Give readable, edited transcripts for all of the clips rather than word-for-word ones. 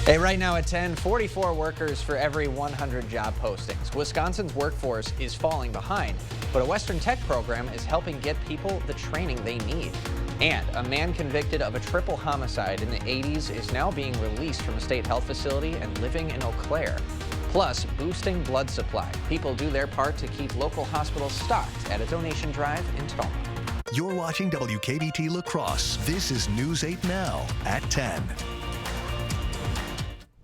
Hey, right now at 10, 44 workers for every 100 job postings. Wisconsin's workforce is falling behind, but a Western Tech program is helping get people the training they need. And a man convicted of a triple homicide in the 80s is now being released from a state health facility and living in Eau Claire. Plus, boosting blood supply. People do their part to keep local hospitals stocked at a donation drive in Tacoma. You're watching WKBT La Crosse. This is News 8 Now at 10.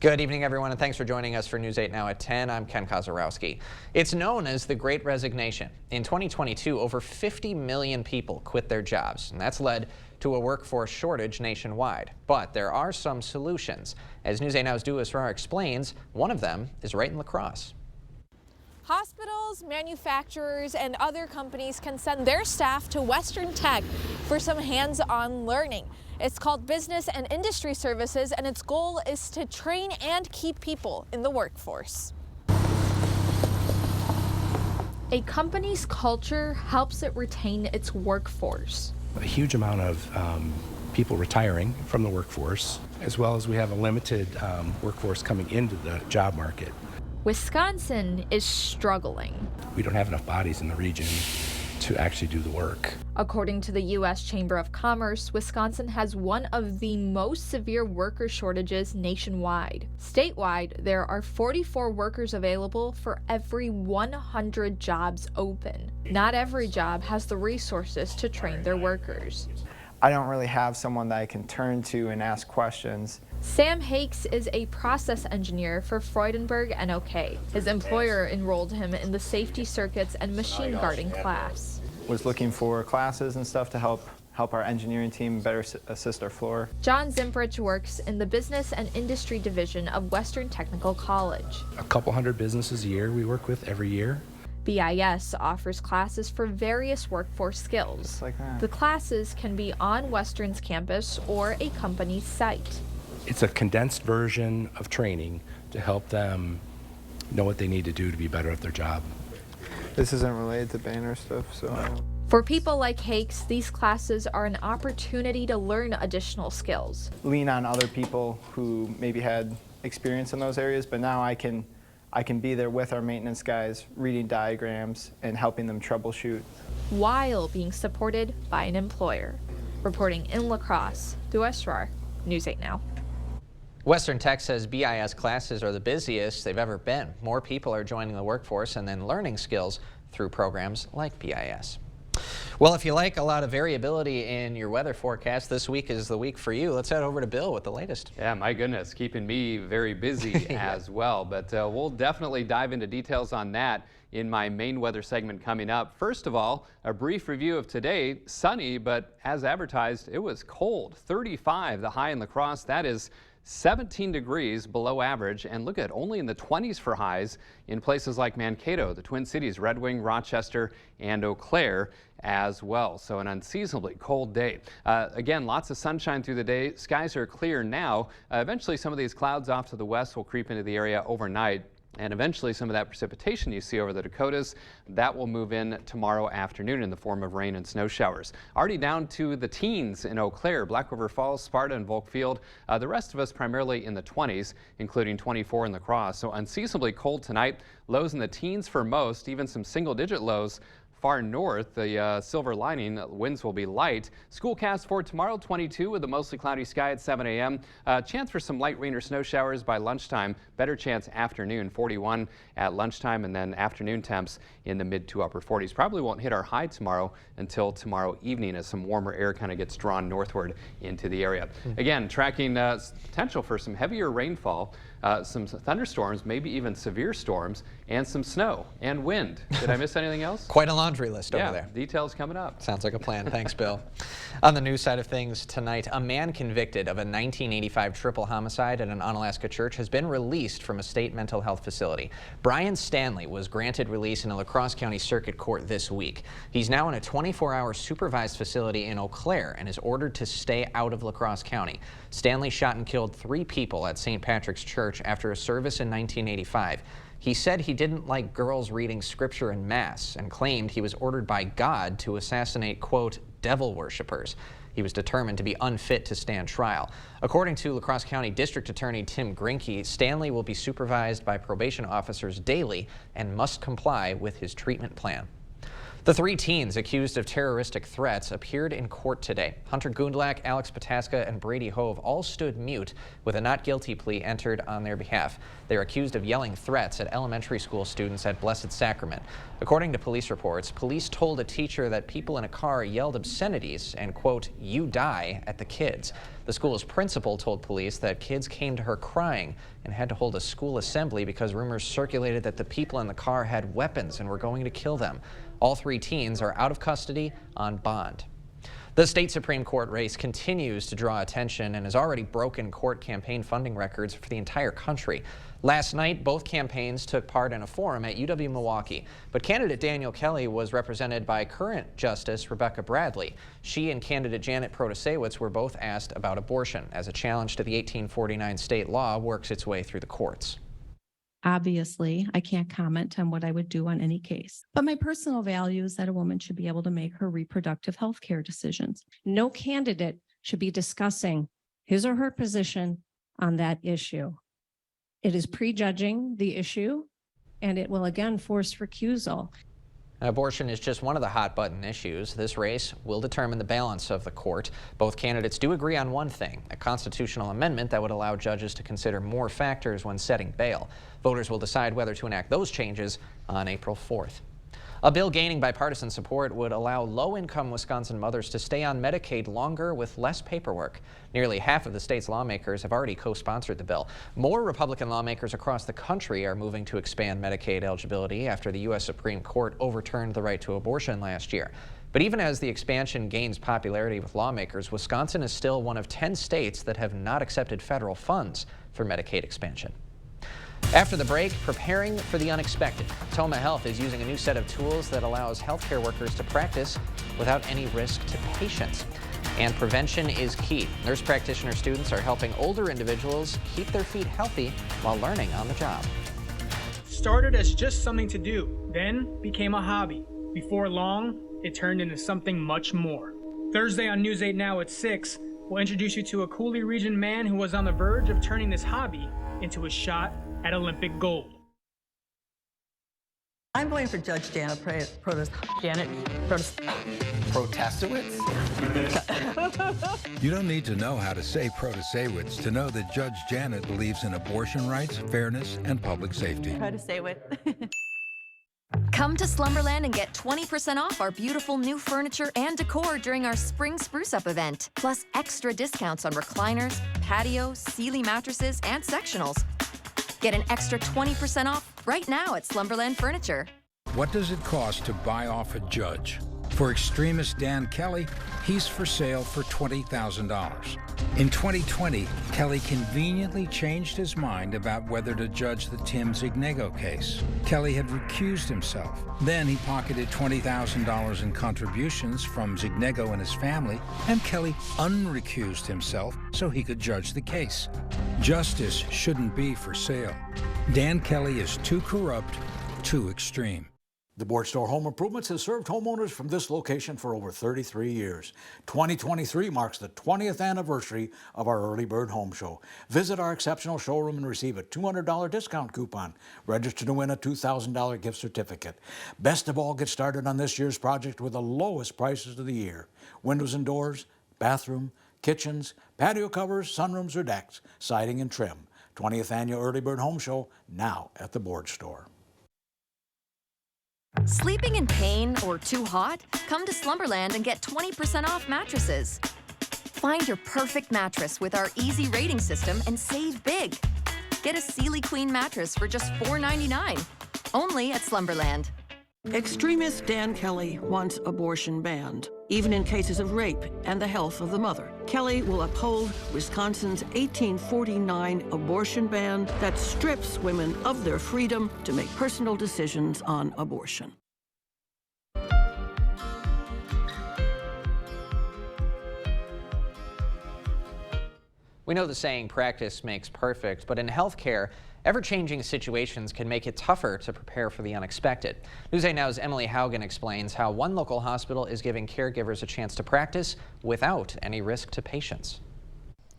Good evening, everyone, and thanks for joining us for News 8 Now at 10. I'm Ken Kozarowski. It's known as the Great Resignation. In 2022, over 50 million people quit their jobs, and that's led to a workforce shortage nationwide. But there are some solutions. As News 8 Now's Duas Farrar explains, one of them is right in La Crosse. Hospitals, manufacturers, and other companies can send their staff to Western Tech for some hands-on learning. It's called Business and Industry Services, and its goal is to train and keep people in the workforce. A company's culture helps it retain its workforce. A huge amount of people retiring from the workforce, as well as we have a limited workforce coming into the job market. Wisconsin is struggling. We don't have enough bodies in the region to actually do the work. According to the U.S. Chamber of Commerce, Wisconsin has one of the most severe worker shortages nationwide. Statewide, there are 44 workers available for every 100 jobs open. Not every job has the resources to train their workers. I don't really have someone that I can turn to and ask questions. Sam Hakes is a process engineer for Freudenberg NOK. His employer enrolled him in the safety circuits and machine guarding class. Was looking for classes and stuff to help our engineering team better assist our floor. John Zimbrich works in the Business and Industry Division of Western Technical College. A couple hundred businesses a year we work with every year. BIS offers classes for various workforce skills. Just like that. The classes can be on Western's campus or a company's site. It's a condensed version of training to help them know what they need to do to be better at their job. This isn't related to banner stuff, so. For people like Hakes, these classes are an opportunity to learn additional skills. Lean on other people who maybe had experience in those areas, but now I can be there with our maintenance guys, reading diagrams and helping them troubleshoot. While being supported by an employer. Reporting in La Crosse, Duas Farrar, News 8 Now. Western Tech says BIS classes are the busiest they've ever been. More people are joining the workforce and then learning skills through programs like BIS. Well, if you like a lot of variability in your weather forecast, this week is the week for you. Let's head over to Bill with the latest. Yeah, my goodness, keeping me very busy as well. But we'll definitely dive into details on that in my main weather segment coming up. First of all, a brief review of today. Sunny, but as advertised, it was cold. 35, the high in La Crosse. That is 17 degrees below average, and look at only in the 20s for highs in places like Mankato, the Twin Cities, Red Wing, Rochester, and Eau Claire as well. So an unseasonably cold day. Again, lots of sunshine through the day. Skies are clear now. Eventually, some of these clouds off to the west will creep into the area overnight. And eventually some of that precipitation you see over the Dakotas, that will move in tomorrow afternoon in the form of rain and snow showers. Already down to the teens in Eau Claire, Black River Falls, Sparta, and Volkfield. The rest of us primarily in the 20s, including 24 in La Crosse. So unseasonably cold tonight. Lows in the teens for most, even some single-digit lows. Far north, the silver lining, winds will be light. Schoolcast for tomorrow, 22 with a mostly cloudy sky at 7 a.m. Chance for some light rain or snow showers by lunchtime. Better chance afternoon, 41 at lunchtime, and then afternoon temps in the mid to upper 40s. Probably won't hit our high tomorrow until tomorrow evening as some warmer air kind of gets drawn northward into the area. Again, tracking potential for some heavier rainfall, some thunderstorms, maybe even severe storms, and some snow and wind. Did I miss anything else? Quite a laundry list over there. Details coming up. Sounds like a plan. Thanks, Bill. On the news side of things tonight, a man convicted of a 1985 triple homicide at an Onalaska church has been released from a state mental health facility. Brian Stanley was granted release in a La Crosse County Circuit Court this week. He's now in a 24-hour supervised facility in Eau Claire and is ordered to stay out of La Crosse County. Stanley shot and killed 3 people at St. Patrick's Church after a service in 1985. He said he didn't like girls reading scripture in Mass and claimed he was ordered by God to assassinate, quote, devil worshippers. He was determined to be unfit to stand trial. According to La Crosse County District Attorney Tim Grinke, Stanley will be supervised by probation officers daily and must comply with his treatment plan. The 3 teens accused of terroristic threats appeared in court today. Hunter Gundlach, Alex Pataska, and Brady Hove all stood mute with a not guilty plea entered on their behalf. They are accused of yelling threats at elementary school students at Blessed Sacrament. According to police reports, police told a teacher that people in a car yelled obscenities and, quote, "you die," at the kids. The school's principal told police that kids came to her crying and had to hold a school assembly because rumors circulated that the people in the car had weapons and were going to kill them. All 3 teens are out of custody on bond. The state Supreme Court race continues to draw attention and has already broken court campaign funding records for the entire country. Last night, both campaigns took part in a forum at UW-Milwaukee, but candidate Daniel Kelly was represented by current Justice Rebecca Bradley. She and candidate Janet Protasewicz were both asked about abortion as a challenge to the 1849 state law works its way through the courts. Obviously, I can't comment on what I would do on any case, but my personal value is that a woman should be able to make her reproductive health care decisions. No candidate should be discussing his or her position on that issue. It is prejudging the issue, and it will again force recusal. Abortion is just one of the hot-button issues. This race will determine the balance of the court. Both candidates do agree on one thing, a constitutional amendment that would allow judges to consider more factors when setting bail. Voters will decide whether to enact those changes on April 4th. A bill gaining bipartisan support would allow low-income Wisconsin mothers to stay on Medicaid longer with less paperwork. Nearly half of the state's lawmakers have already co-sponsored the bill. More Republican lawmakers across the country are moving to expand Medicaid eligibility after the U.S. Supreme Court overturned the right to abortion last year. But even as the expansion gains popularity with lawmakers, Wisconsin is still one of 10 states that have not accepted federal funds for Medicaid expansion. After the break, preparing for the unexpected. Toma Health is using a new set of tools that allows healthcare workers to practice without any risk to patients. And prevention is key. Nurse practitioner students are helping older individuals keep their feet healthy while learning on the job. Started as just something to do, then became a hobby. Before long, it turned into something much more. Thursday on News 8 Now at 6, we'll introduce you to a Cooley Region man who was on the verge of turning this hobby into a shot at Olympic gold. I'm going for Judge Janet Protasewicz. You don't need to know how to say Protasewicz to know that Judge Janet believes in abortion rights, fairness, and public safety. Protasewicz. Come to Slumberland and get 20% off our beautiful new furniture and decor during our Spring Spruce Up event. Plus extra discounts on recliners, patios, Sealy mattresses, and sectionals. Get an extra 20% off right now at Slumberland Furniture. What does it cost to buy off a judge? For extremist Dan Kelly, he's for sale for $20,000. In 2020, Kelly conveniently changed his mind about whether to judge the Tim Zignego case. Kelly had recused himself. Then he pocketed $20,000 in contributions from Zignego and his family, and Kelly unrecused himself so he could judge the case. Justice shouldn't be for sale. Dan Kelly is too corrupt, too extreme. The Board Store Home Improvements has served homeowners from this location for over 33 years. 2023 marks the 20th anniversary of our Early Bird Home Show. Visit our exceptional showroom and receive a $200 discount coupon. Register to win a $2,000 gift certificate. Best of all, get started on this year's project with the lowest prices of the year. Windows and doors, bathroom, kitchens, patio covers, sunrooms or decks, siding and trim. 20th Annual Early Bird Home Show, now at the Board Store. Sleeping in pain or too hot? Come to Slumberland and get 20% off mattresses. Find your perfect mattress with our easy rating system and save big. Get a Sealy Queen mattress for just $4.99, only at Slumberland. Extremist Dan Kelly wants abortion banned, even in cases of rape and the health of the mother. Kelly will uphold Wisconsin's 1849 abortion ban that strips women of their freedom to make personal decisions on abortion. We know the saying, practice makes perfect, but in healthcare, Ever-changing situations can make it tougher to prepare for the unexpected. News 8 Now's Emily Haugen explains how one local hospital is giving caregivers a chance to practice without any risk to patients.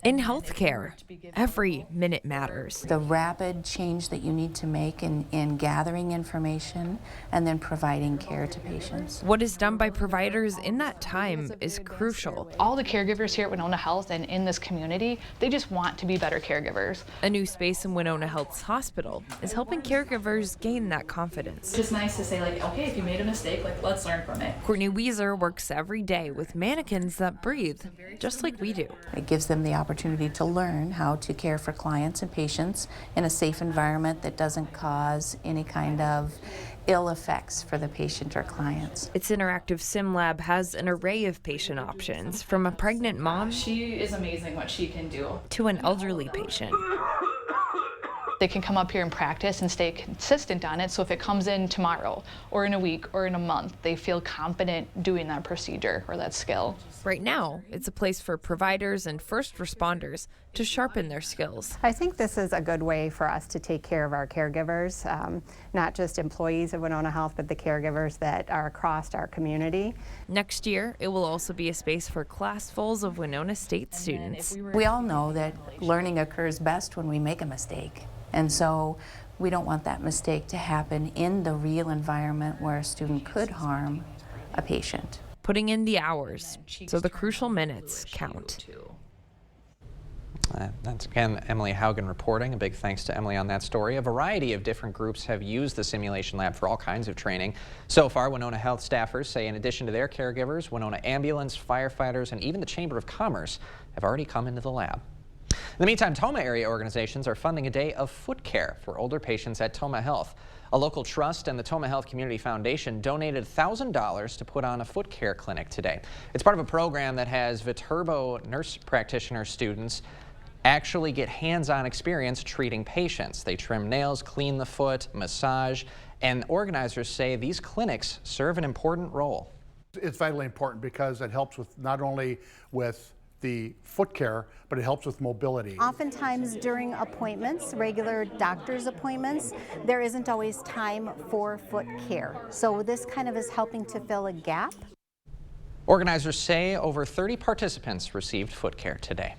In healthcare, every minute matters. The rapid change that you need to make in gathering information and then providing care to patients. What is done by providers in that time is crucial. All the caregivers here at Winona Health and in this community, they just want to be better caregivers. A new space in Winona Health's hospital is helping caregivers gain that confidence. It's just nice to say, like, okay, if you made a mistake, like, let's learn from it. Courtney Weiser works every day with mannequins that breathe, just like we do. It gives them the opportunity to learn how to care for clients and patients in a safe environment that doesn't cause any kind of ill effects for the patient or clients. Its interactive sim lab has an array of patient options, from a pregnant mom, she is amazing what she can do, to an elderly patient. They can come up here and practice and stay consistent on it, so if it comes in tomorrow or in a week or in a month, they feel confident doing that procedure or that skill. Right now, it's a place for providers and first responders to sharpen their skills. I think this is a good way for us to take care of our caregivers, not just employees of Winona Health, but the caregivers that are across our community. Next year, it will also be a space for classfuls of Winona State students. We all know that learning occurs best when we make a mistake. And so we don't want that mistake to happen in the real environment where a student could harm a patient. Putting in the hours, so the crucial minutes count. That's again Emily Haugen reporting. A big thanks to Emily on that story. A variety of different groups have used the simulation lab for all kinds of training. So far, Winona Health staffers say in addition to their caregivers, Winona Ambulance, firefighters, and even the Chamber of Commerce have already come into the lab. In the meantime, Tomah area organizations are funding a day of foot care for older patients at Tomah Health. A local trust and the Tomah Health Community Foundation donated $1,000 to put on a foot care clinic today. It's part of a program that has Viterbo nurse practitioner students actually get hands-on experience treating patients. They trim nails, clean the foot, massage, and organizers say these clinics serve an important role. It's vitally important because it helps with not only with the foot care, but it helps with mobility. Oftentimes during appointments, regular doctor's appointments, there isn't always time for foot care. So this kind of is helping to fill a gap. Organizers say over 30 participants received foot care today.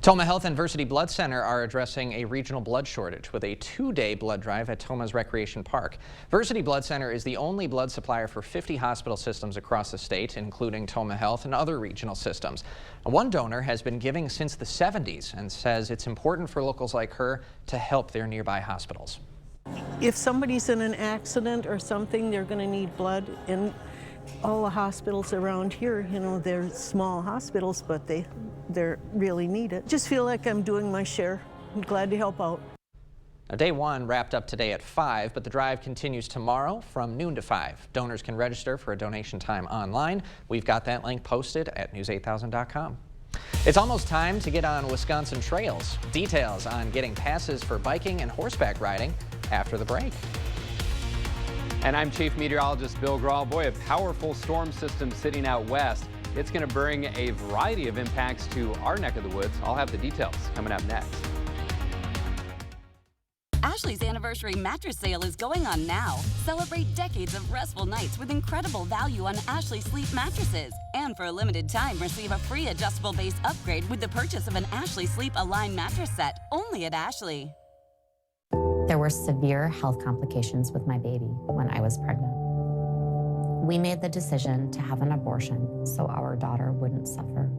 Tomah Health and Versity Blood Center are addressing a regional blood shortage with a 2-day blood drive at Tomah's Recreation Park. Versity Blood Center is the only blood supplier for 50 hospital systems across the state, including Tomah Health and other regional systems. One donor has been giving since the 70s and says it's important for locals like her to help their nearby hospitals. If somebody's in an accident or something, they're going to need blood. And all the hospitals around here, you know, they're small hospitals, but they really need it. Just feel like I'm doing my share. I'm glad to help out. Now, day one wrapped up today at 5, but the drive continues tomorrow from noon to 5. Donors can register for a donation time online. We've got that link posted at news8000.com. It's almost time to get on Wisconsin trails. Details on getting passes for biking and horseback riding after the break. And I'm Chief Meteorologist Bill Grahl. Boy, a powerful storm system sitting out west. It's going to bring a variety of impacts to our neck of the woods. I'll have the details coming up next. Ashley's anniversary mattress sale is going on now. Celebrate decades of restful nights with incredible value on Ashley Sleep mattresses. And for a limited time, receive a free adjustable base upgrade with the purchase of an Ashley Sleep Align mattress set, only at Ashley. There were severe health complications with my baby when I was pregnant. We made the decision to have an abortion so our daughter wouldn't suffer.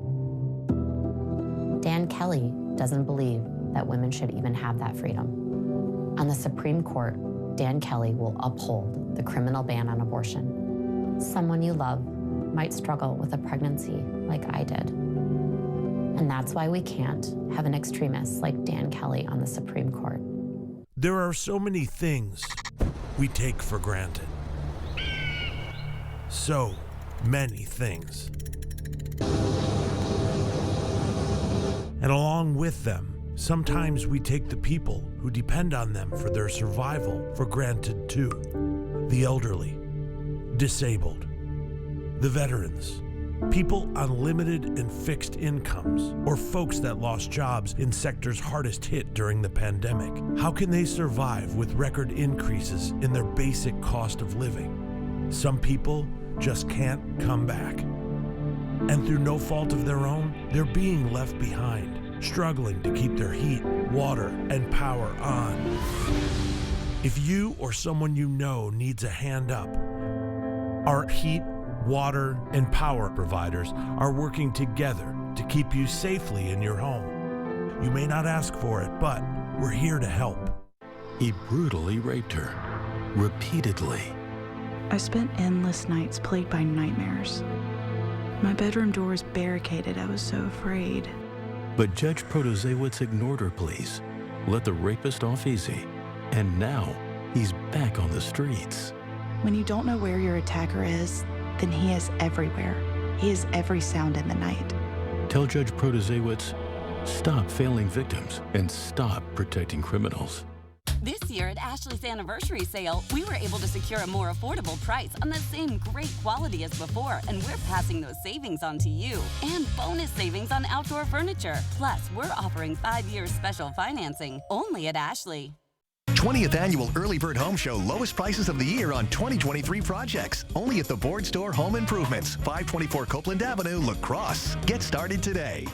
Dan Kelly doesn't believe that women should even have that freedom. On the Supreme Court, Dan Kelly will uphold the criminal ban on abortion. Someone you love might struggle with a pregnancy like I did. And that's why we can't have an extremist like Dan Kelly on the Supreme Court. There are so many things we take for granted. So many things. And along with them, sometimes we take the people who depend on them for their survival for granted too. The elderly, disabled, the veterans, People on limited and fixed incomes, or folks that lost jobs in sectors hardest hit during the pandemic. How can they survive with record increases in their basic cost of living? Some people just can't come back. And through no fault of their own, they're being left behind, struggling to keep their heat, water, and power on. If you or someone you know needs a hand up, our heat, water, and power providers are working together to keep you safely in your home. You may not ask for it, but we're here to help. He brutally raped her, repeatedly. I spent endless nights plagued by nightmares. My bedroom door was barricaded. I was so afraid. But Judge Protasiewicz ignored her pleas, let the rapist off easy, and now he's back on the streets. When you don't know where your attacker is, then he is everywhere. He is every sound in the night. Tell Judge Protasiewicz, stop failing victims and stop protecting criminals. This year at Ashley's anniversary sale, we were able to secure a more affordable price on the same great quality as before, and we're passing those savings on to you. And bonus savings on outdoor furniture. Plus, we're offering 5 years special financing only at Ashley. 20th Annual Early Bird Home Show. Lowest prices of the year on 2023 projects. Only at the Board Store Home Improvements, 524 Copeland Avenue, La Crosse. Get started today.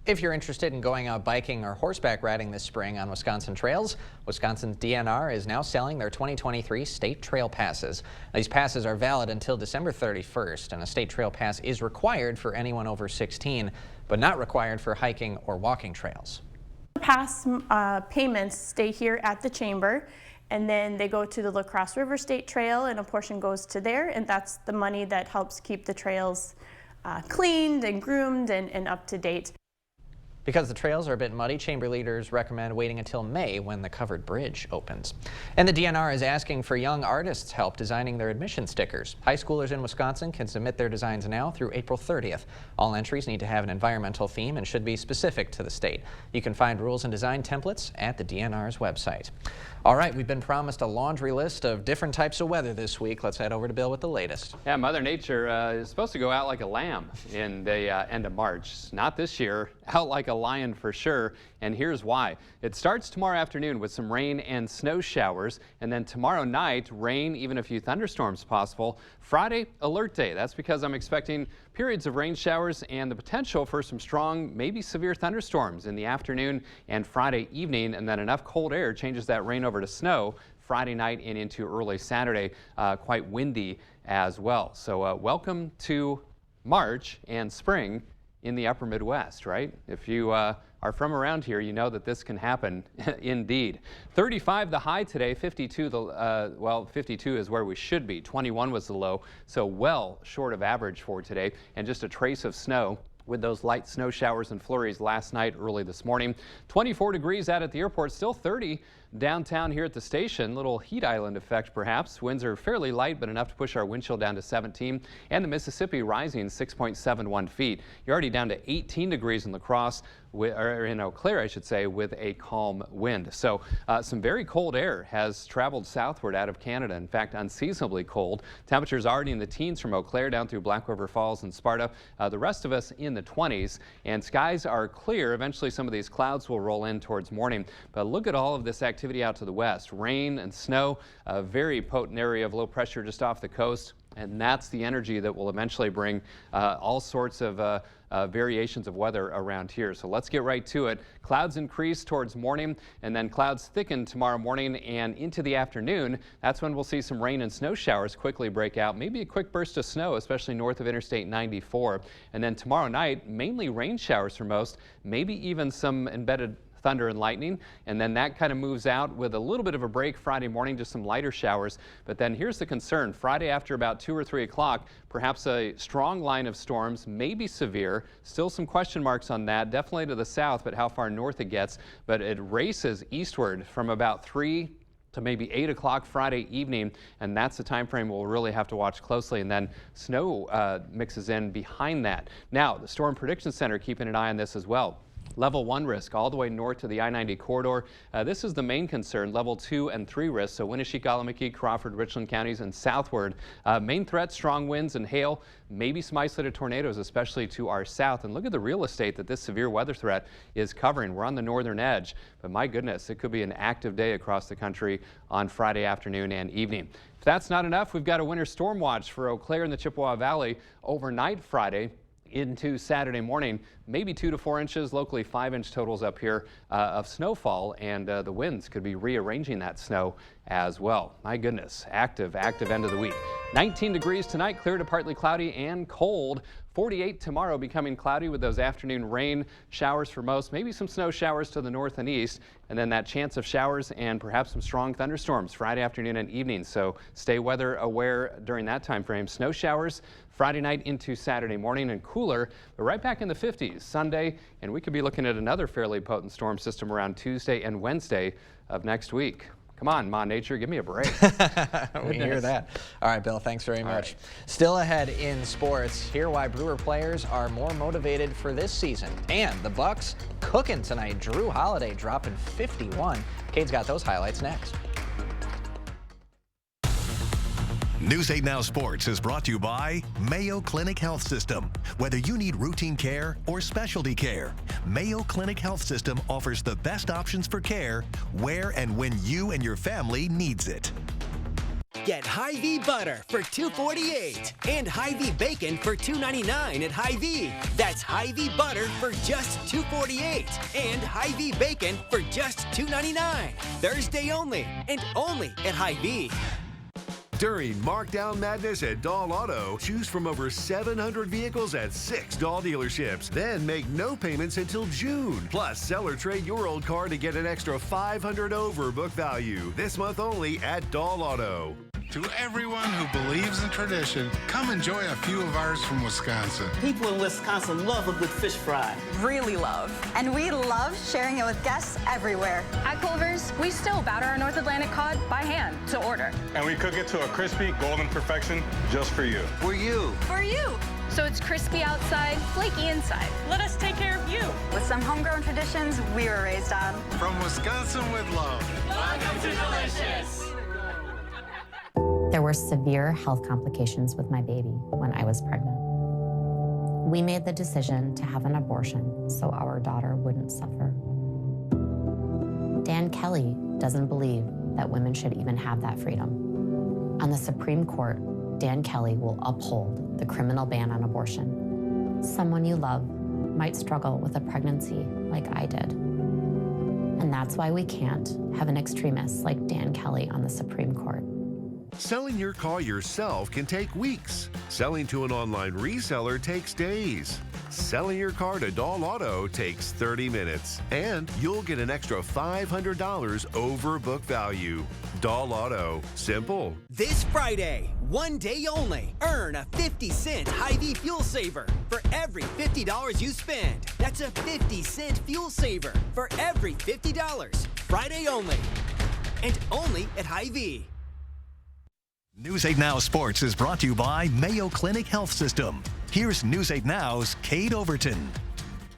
If you're interested in going out biking or horseback riding this spring on Wisconsin trails, Wisconsin's DNR is now selling their 2023 State Trail Passes. These passes are valid until December 31st, and a State Trail Pass is required for anyone over 16, but not required for hiking or walking trails. Pass payments stay here at the chamber, and then they go to the La Crosse River State Trail, and a portion goes to there, and that's the money that helps keep the trails cleaned and groomed and up to date. Because the trails are a bit muddy, chamber leaders recommend waiting until May when the covered bridge opens. And the DNR is asking for young artists' help designing their admission stickers. High schoolers in Wisconsin can submit their designs now through April 30th. All entries need to have an environmental theme and should be specific to the state. You can find rules and design templates at the DNR's website. All right, we've been promised a laundry list of different types of weather this week. Let's head over to Bill with the latest. Yeah, Mother Nature is supposed to go out like a lamb in the end of March. Not this year, out like a lion for sure, and here's why. It starts tomorrow afternoon with some rain and snow showers, and then tomorrow night, rain, even a few thunderstorms possible. Friday, alert day. That's because I'm expecting periods of rain showers and the potential for some strong, maybe severe thunderstorms in the afternoon and Friday evening, and then enough cold air changes that rain over to snow Friday night and into early Saturday. Quite windy as well. So welcome to March and spring in the upper Midwest, right? If you are from around here, you know that this can happen indeed. 35 the high today, 52 well, 52 is where we should be. 21 was the low, so well short of average for today, and just a trace of snow with those light snow showers and flurries last night, early this morning. 24 degrees out at the airport, still 30 downtown here at the station. Little heat island effect perhaps. Winds are fairly light, but enough to push our wind chill down to 17. And the Mississippi rising 6.71 feet. You're already down to 18 degrees in La Crosse, or in Eau Claire, I should say, with a calm wind. So some very cold air has traveled southward out of Canada. In fact, unseasonably cold. Temperatures already in the teens from Eau Claire down through Black River Falls and Sparta. The rest of us in the 20s, and skies are clear. Eventually some of these clouds will roll in towards morning, but look at all of this activity out to the west. Rain and snow, a very potent area of low pressure just off the coast, and that's the energy that will eventually bring all sorts of variations of weather around here. So let's get right to it. Clouds increase towards morning, and then clouds thicken tomorrow morning and into the afternoon. That's when we'll see some rain and snow showers quickly break out. Maybe a quick burst of snow, especially north of Interstate 94. And then tomorrow night, mainly rain showers for most, maybe even some embedded thunder and lightning, and then that kind of moves out with a little bit of a break Friday morning, just some lighter showers. But then here's the concern. Friday after about 2 or 3 o'clock, perhaps a strong line of storms, maybe severe. Still some question marks on that, definitely to the south, but how far north it gets. But it races eastward from about 3 to maybe 8 o'clock Friday evening, and that's the time frame we'll really have to watch closely, and then snow mixes in behind that. Now, the Storm Prediction Center keeping an eye on this as well. Level 1 risk all the way north to the I-90 corridor. This is the main concern. Level 2 and 3 risk, so Winneshiek, Allamakee, Crawford, Richland counties and southward. Main threat, strong winds and hail, maybe some isolated tornadoes, especially to our south. And look at the real estate that this severe weather threat is covering. We're on the northern edge, but my goodness, it could be an active day across the country on Friday afternoon and evening. If that's not enough, we've got a winter storm watch for Eau Claire and the Chippewa Valley overnight Friday into Saturday morning, maybe 2 to 4 inches, locally 5-inch totals up here of snowfall, and the winds could be rearranging that snow as well. My goodness, active end of the week. 19 degrees tonight, clear to partly cloudy and cold. 48 tomorrow, becoming cloudy with those afternoon rain showers for most, maybe some snow showers to the north and east, and then that chance of showers and perhaps some strong thunderstorms Friday afternoon and evening. So stay weather aware during that time frame. Snow showers Friday night into Saturday morning, and cooler, but right back in the 50s Sunday, and we could be looking at another fairly potent storm system around Tuesday and Wednesday of next week. Come on, Ma Nature, give me a break. We hear that. All right, Bill, thanks very much. Still ahead in sports, hear why Brewer players are more motivated for this season. And the Bucks cooking tonight. Drew Holiday dropping 51. Cade's got those highlights next. News 8 Now Sports is brought to you by Mayo Clinic Health System. Whether you need routine care or specialty care, Mayo Clinic Health System offers the best options for care where and when you and your family needs it. Get Hy-Vee butter for $2.48 and Hy-Vee bacon for $2.99 at Hy-Vee. That's Hy-Vee butter for just $2.48 and Hy-Vee bacon for just $2.99. Thursday only, and only at Hy-Vee. During Markdown Madness at Dahl Auto, choose from over 700 vehicles at 6 Dahl dealerships. Then make no payments until June. Plus, sell or trade your old car to get an extra $500 over book value. This month only at Dahl Auto. To everyone who believes in tradition, come enjoy a few of ours from Wisconsin. People in Wisconsin love a good fish fry. Really love. And we love sharing it with guests everywhere. At Culver's, we still batter our North Atlantic cod by hand to order. And we cook it to a crispy, golden perfection just for you. For you. For you. So it's crispy outside, flaky inside. Let us take care of you. With some homegrown traditions we were raised on. From Wisconsin with love. Welcome to Delicious. There were severe health complications with my baby when I was pregnant. We made the decision to have an abortion so our daughter wouldn't suffer. Dan Kelly doesn't believe that women should even have that freedom. On the Supreme Court, Dan Kelly will uphold the criminal ban on abortion. Someone you love might struggle with a pregnancy like I did. And that's why we can't have an extremist like Dan Kelly on the Supreme Court. Selling your car yourself can take weeks. Selling to an online reseller takes days. Selling your car to Dahl Auto takes 30 minutes. And you'll get an extra $500 over book value. Dahl Auto. Simple. This Friday, one day only, earn a 50-cent Hy-Vee fuel saver for every $50 you spend. That's a 50-cent fuel saver for every $50. Friday only. And only at Hy-Vee. News 8 Now Sports is brought to you by Mayo Clinic Health System. Here's News 8 Now's Cade Overton.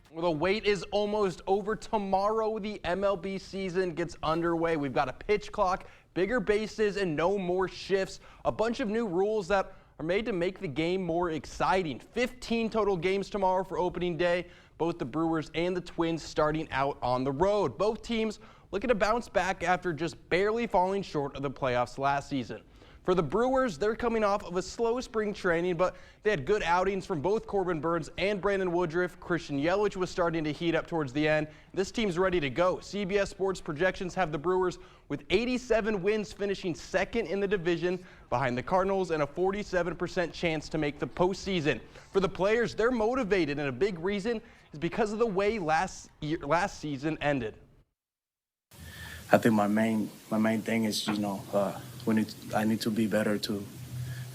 Well, the wait is almost over. Tomorrow, the MLB season gets underway. We've got a pitch clock, bigger bases, and no more shifts. A bunch of new rules that are made to make the game more exciting. 15 total games tomorrow for opening day. Both the Brewers and the Twins starting out on the road. Both teams looking to bounce back after just barely falling short of the playoffs last season. For the Brewers, they're coming off of a slow spring training, but they had good outings from both Corbin Burnes and Brandon Woodruff. Christian Yelich was starting to heat up towards the end. This team's ready to go. CBS Sports projections have the Brewers with 87 wins, finishing second in the division behind the Cardinals, and a 47% chance to make the postseason. For the players, they're motivated, and a big reason is because of the way last season ended. I think my main thing is, I need to be better to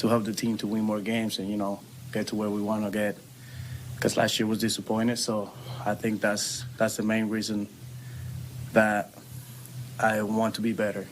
help the team to win more games and, get to where we want to get. Because last year was disappointed, so I think that's the main reason that I want to be better.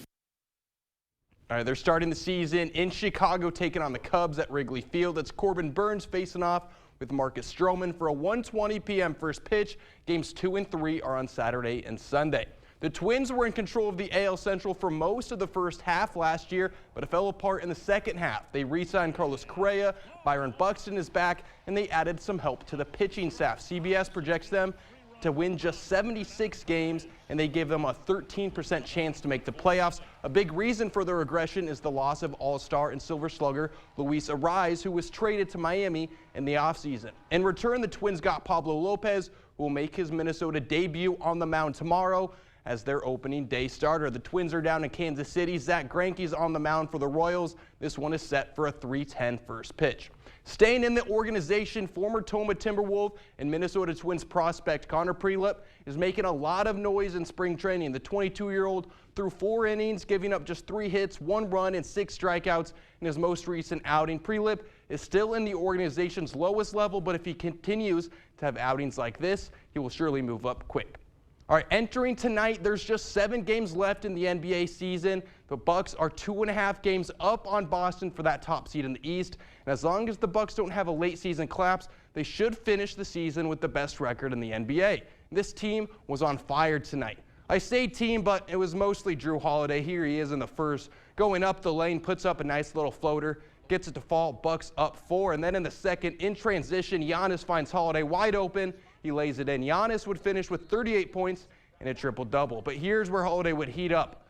All right, they're starting the season in Chicago, taking on the Cubs at Wrigley Field. That's Corbin Burnes facing off with Marcus Stroman for a 1:20 p.m. first pitch. Games 2 and 3 are on Saturday and Sunday. The Twins were in control of the AL Central for most of the first half last year, but it fell apart in the second half. They re-signed Carlos Correa, Byron Buxton is back, and they added some help to the pitching staff. CBS projects them to win just 76 games, and they give them a 13% chance to make the playoffs. A big reason for their regression is the loss of All-Star and Silver Slugger Luis Arraez, who was traded to Miami in the offseason. In return, the Twins got Pablo Lopez, who will make his Minnesota debut on the mound tomorrow as their opening day starter. The Twins are down in Kansas City. Zach Greinke's on the mound for the Royals. This one is set for a 3:10 first pitch. Staying in the organization, former Toma Timberwolf and Minnesota Twins prospect Connor Prielipp is making a lot of noise in spring training. The 22-year-old threw 4 innings, giving up just 3 hits, 1 run, and 6 strikeouts in his most recent outing. Prielipp is still in the organization's lowest level, but if he continues to have outings like this, he will surely move up quick. All right, entering tonight, there's just 7 games left in the NBA season. The Bucks are 2.5 games up on Boston for that top seed in the East. And as long as the Bucks don't have a late season collapse, they should finish the season with the best record in the NBA. This team was on fire tonight. I say team, but it was mostly Drew Holiday. Here he is in the first, going up the lane, puts up a nice little floater, gets it to fall, Bucks up 4. And then in the second, in transition, Giannis finds Holiday wide open. He lays it in. Giannis would finish with 38 points and a triple-double. But here's where Holiday would heat up.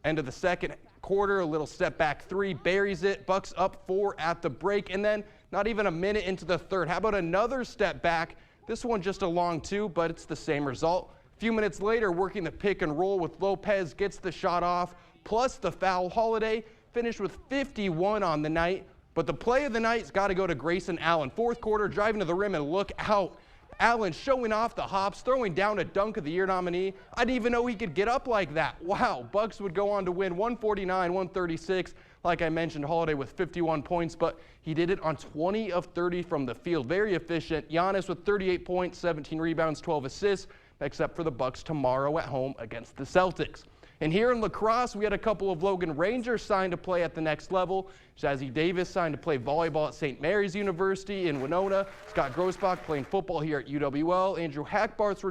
End of the second quarter, a little step back 3, buries it. Bucks up 4 at the break. And then not even a minute into the third. How about another step back? This one just a long 2, but it's the same result. A few minutes later, working the pick and roll with Lopez, gets the shot off, plus the foul. Holiday finished with 51 on the night. But the play of the night's got to go to Grayson Allen. Fourth quarter, driving to the rim and look out. Allen showing off the hops, throwing down a Dunk of the Year nominee. I didn't even know he could get up like that. Wow, Bucks would go on to win 149-136. Like I mentioned, Holiday with 51 points, but he did it on 20 of 30 from the field. Very efficient. Giannis with 38 points, 17 rebounds, 12 assists. Next up for the Bucks tomorrow at home against the Celtics. And here in lacrosse, we had a couple of Logan Rangers signed to play at the next level. Jazzy Davis signed to play volleyball at St. Mary's University in Winona. Scott Grossbach playing football here at UWL. Andrew Hackbart's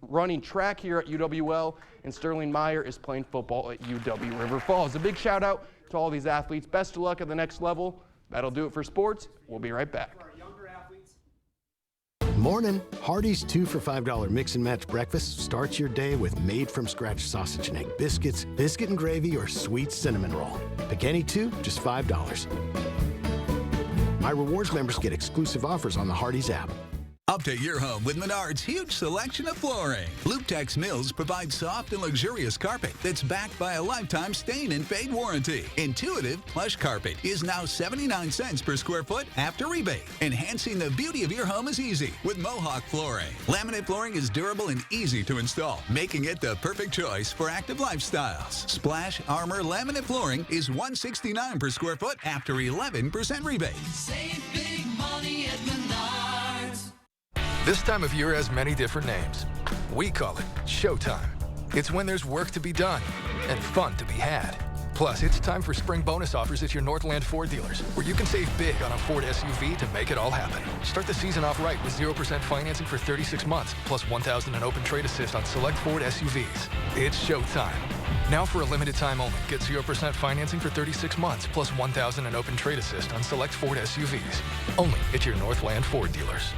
running track here at UWL. And Sterling Meyer is playing football at UW River Falls. A big shout out to all these athletes. Best of luck at the next level. That'll do it for sports. We'll be right back. Morning. Hardee's 2 for $5 mix and match breakfast starts your day with made-from-scratch sausage and egg biscuits, biscuit and gravy, or sweet cinnamon roll. Pick any 2, just $5. My rewards members get exclusive offers on the Hardee's app. Update your home with Menard's huge selection of flooring. Lutex Mills provides soft and luxurious carpet that's backed by a lifetime stain and fade warranty. Intuitive plush carpet is now 79 cents per square foot after rebate. Enhancing the beauty of your home is easy with Mohawk flooring. Laminate flooring is durable and easy to install, making it the perfect choice for active lifestyles. Splash Armor laminate flooring is $169 per square foot after 11% rebate. Save big money at Menards. This time of year has many different names. We call it Showtime. It's when there's work to be done and fun to be had. Plus, it's time for spring bonus offers at your Northland Ford dealers, where you can save big on a Ford SUV to make it all happen. Start the season off right with 0% financing for 36 months, plus $1,000 in open trade assist on select Ford SUVs. It's showtime. Now for a limited time only, get 0% financing for 36 months, plus $1,000 in open trade assist on select Ford SUVs. Only at your Northland Ford dealers.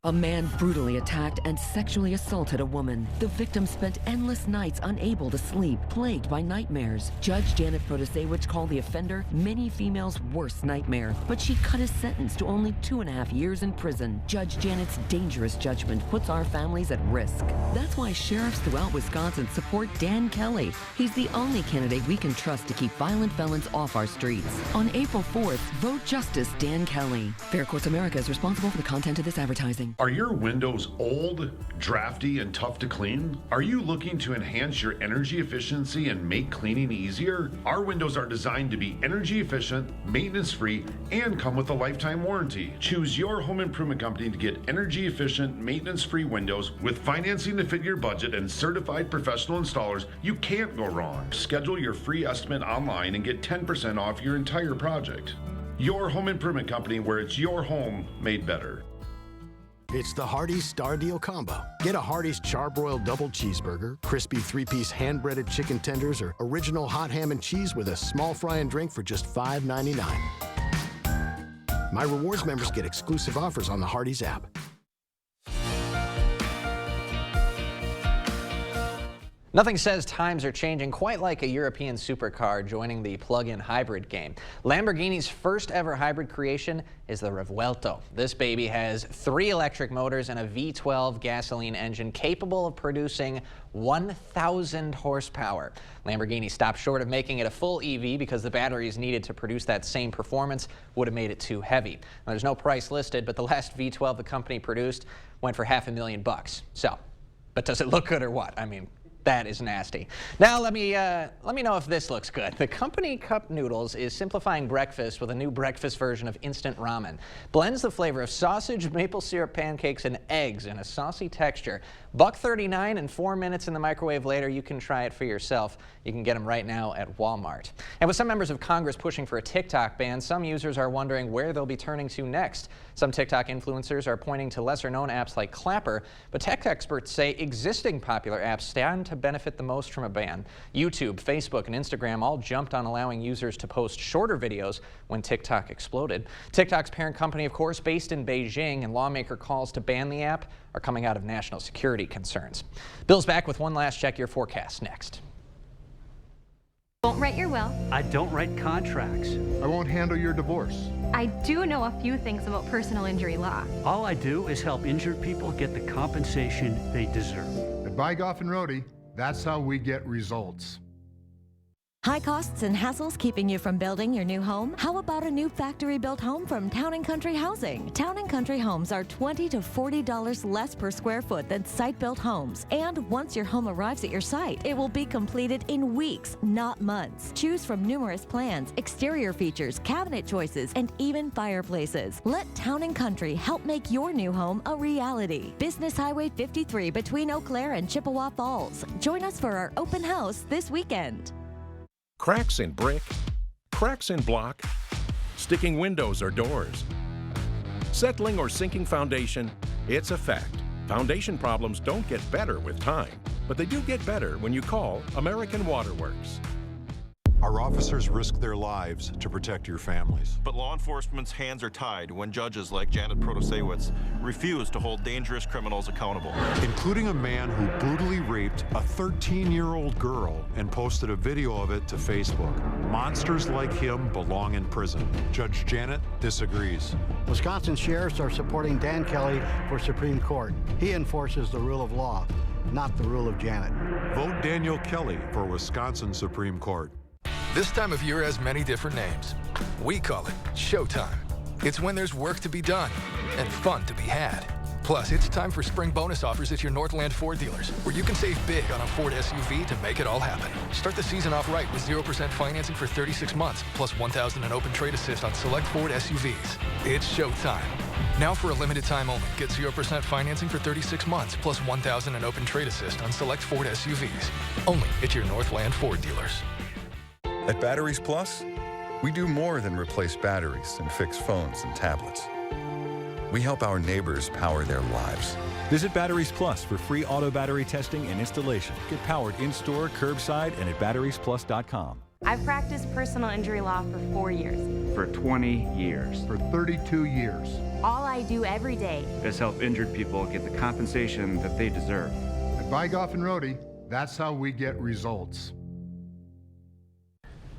A man brutally attacked and sexually assaulted a woman. The victim spent endless nights unable to sleep, plagued by nightmares. Judge Janet Protasewicz called the offender many females' worst nightmare, but she cut his sentence to only 2.5 years in prison. Judge Janet's dangerous judgment puts our families at risk. That's why sheriffs throughout Wisconsin support Dan Kelly. He's the only candidate we can trust to keep violent felons off our streets. On April 4th, vote Justice Dan Kelly. Fair Courts America is responsible for the content of this advertising. Are your windows old, drafty, and tough to clean? Are you looking to enhance your energy efficiency and make cleaning easier? Our windows are designed to be energy efficient, maintenance-free, and come with a lifetime warranty. Choose your home improvement company to get energy efficient, maintenance-free windows with financing to fit your budget and certified professional installers. You can't go wrong. Schedule your free estimate online and get 10% off your entire project. Your home improvement company, where it's your home made better. It's the Hardee's Star Deal Combo. Get a Hardee's Charbroiled Double Cheeseburger, crispy 3-piece hand-breaded chicken tenders, or original hot ham and cheese with a small fry and drink for just $5.99. My Rewards members get exclusive offers on the Hardee's app. Nothing says times are changing quite like a European supercar joining the plug-in hybrid game. Lamborghini's first ever hybrid creation is the Revuelto. This baby has 3 electric motors and a V12 gasoline engine capable of producing 1,000 horsepower. Lamborghini stopped short of making it a full EV because the batteries needed to produce that same performance would have made it too heavy. Now, there's no price listed, but the last V12 the company produced went for $500,000. So, but does it look good or what? I mean, that is nasty. Now let me know if this looks good. The company Cup Noodles is simplifying breakfast with a new breakfast version of instant ramen. Blends the flavor of sausage, maple syrup pancakes, and eggs in a saucy texture. $1.39 and 4 minutes in the microwave later, you can try it for yourself. You can get them right now at Walmart. And with some members of Congress pushing for a TikTok ban, some users are wondering where they'll be turning to next. Some TikTok influencers are pointing to lesser-known apps like Clapper, but tech experts say existing popular apps stand to benefit the most from a ban. YouTube, Facebook, and Instagram all jumped on allowing users to post shorter videos when TikTok exploded. TikTok's parent company, of course, based in Beijing, and lawmaker calls to ban the app are coming out of national security concerns. Bill's back with one last Check Your Forecast next. Won't write your will. I don't write contracts. I won't handle your divorce. I do know a few things about personal injury law. All I do is help injured people get the compensation they deserve. At Bygoff and Rohde, that's how we get results. High costs and hassles keeping you from building your new home? How about a new factory-built home from Town & Country Housing? Town & Country homes are $20 to $40 less per square foot than site-built homes. And once your home arrives at your site, it will be completed in weeks, not months. Choose from numerous plans, exterior features, cabinet choices, and even fireplaces. Let Town & Country help make your new home a reality. Business Highway 53 between Eau Claire and Chippewa Falls. Join us for our open house this weekend. Cracks in brick, cracks in block, sticking windows or doors. Settling or sinking foundation, it's a fact. Foundation problems don't get better with time, but they do get better when you call American Waterworks. Our officers risk their lives to protect your families. But law enforcement's hands are tied when judges like Janet Protasiewicz refuse to hold dangerous criminals accountable. Including a man who brutally raped a 13-year-old girl and posted a video of it to Facebook. Monsters like him belong in prison. Judge Janet disagrees. Wisconsin sheriffs are supporting Dan Kelly for Supreme Court. He enforces the rule of law, not the rule of Janet. Vote Daniel Kelly for Wisconsin Supreme Court. This time of year has many different names. We call it Showtime. It's when there's work to be done and fun to be had. Plus, it's time for spring bonus offers at your Northland Ford dealers, where you can save big on a Ford SUV to make it all happen. Start the season off right with 0% financing for 36 months, plus $1,000 in open trade assist on select Ford SUVs. It's showtime. Now for a limited time only, get 0% financing for 36 months, plus $1,000 in open trade assist on select Ford SUVs. Only at your Northland Ford dealers. At Batteries Plus, we do more than replace batteries and fix phones and tablets. We help our neighbors power their lives. Visit Batteries Plus for free auto battery testing and installation. Get powered in-store, curbside, and at batteriesplus.com. I've practiced personal injury law for 4 years. For 20 years. For 32 years. All I do every day is help injured people get the compensation that they deserve. At Bygoff and Rohde, that's how we get results.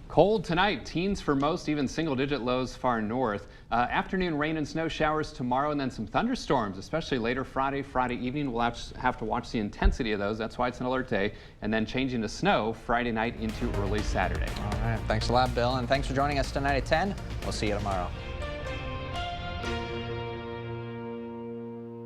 Cold tonight, teens for most, even single-digit lows far north. Afternoon rain and snow showers tomorrow, and then some thunderstorms, especially later Friday evening. We'll have to watch the intensity of those. That's why it's an alert day. And then changing to snow Friday night into early Saturday. All right. Thanks a lot, Bill, and thanks for joining us tonight at 10. We'll see you tomorrow.